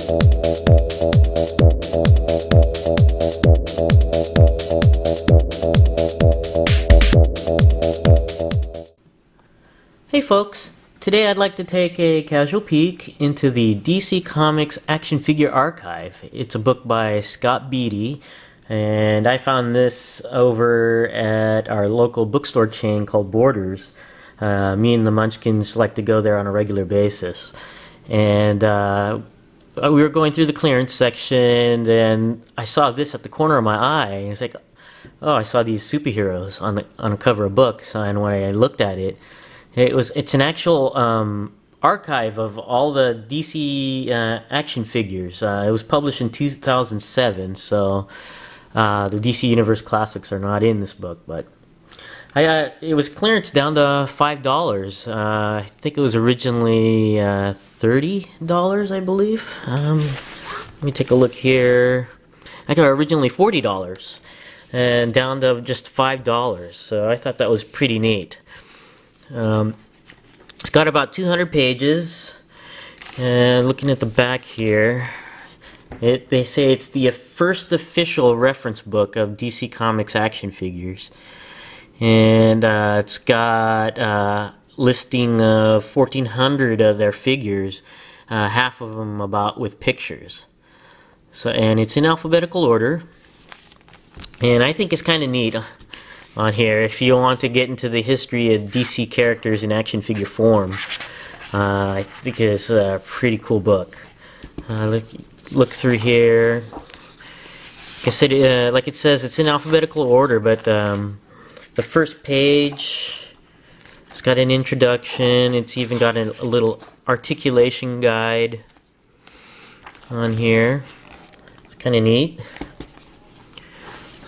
Hey folks, today I'd like to take a casual peek into the DC Comics Action Figure Archive. It's a book by Scott Beatty, and I found this over at our local bookstore chain called Borders. Me and the Munchkins like to go there on a regular basis. And we were going through the clearance section, and I saw this at the corner of my eye. It's like, oh, I saw these superheroes on a cover of books, and when I looked at it, it's an actual archive of all the DC action figures. It was published in 2007, so the DC Universe Classics are not in this book, but it was clearance down to $5. I think it was originally $30, I believe. Let me take a look here. I got originally $40 and down to just $5, so I thought that was pretty neat. It's got about 200 pages, and looking at the back here, they say it's the first official reference book of DC Comics action figures, and it's got a listing of 1,400 of their figures, half of them about with pictures. So, and it's in alphabetical order, and I think it's kind of neat on here if you want to get into the history of DC characters in action figure form. I think it's a pretty cool book. Look through here. Like it says, it's in alphabetical order, but the first page, it's got an introduction. It's even got a little articulation guide on here. It's kind of neat.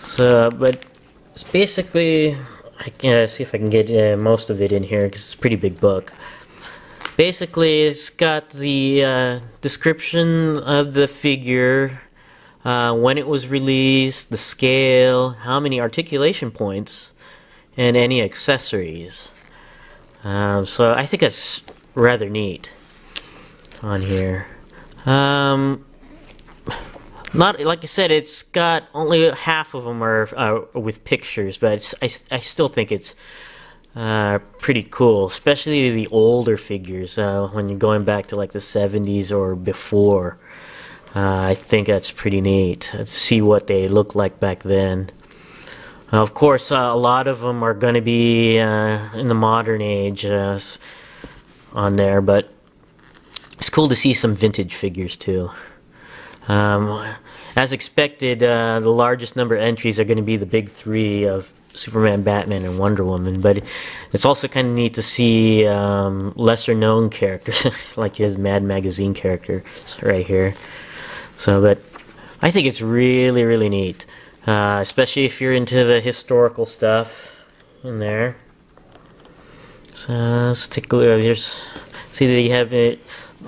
So, but it's basically, I can see if I can get most of it in here because it's a pretty big book. Basically, it's got the description of the figure, when it was released, the scale, how many articulation points, and any accessories. So I think that's rather neat on here. Not like I said, it's got only half of them are with pictures, but I still think it's pretty cool, especially the older figures when you're going back to like the 70s or before. I think that's pretty neat to see what they looked like back then. Of course, a lot of them are going to be in the modern age on there, but it's cool to see some vintage figures too. As expected, the largest number of entries are going to be the big three of Superman, Batman, and Wonder Woman, but it's also kind of neat to see lesser known characters like his Mad Magazine character right here. So, but I think it's really, really neat, especially if you're into the historical stuff in there. So let's take a look. Here's, see that you have it.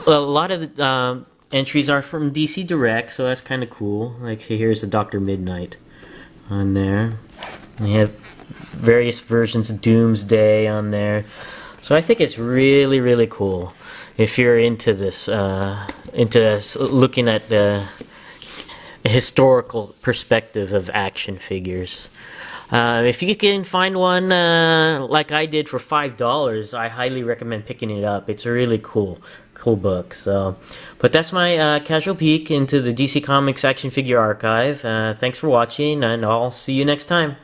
A lot of the entries are from DC Direct, so that's kind of cool. Like here's the Dr. Midnight on there. And you have various versions of Doomsday on there. So I think it's really, really cool if you're into this, looking at the historical perspective of action figures. If you can find one like I did for $5, I highly recommend picking it up. It's a really cool book. So, but that's my casual peek into the DC Comics Action Figure Archive. Thanks for watching, and I'll see you next time.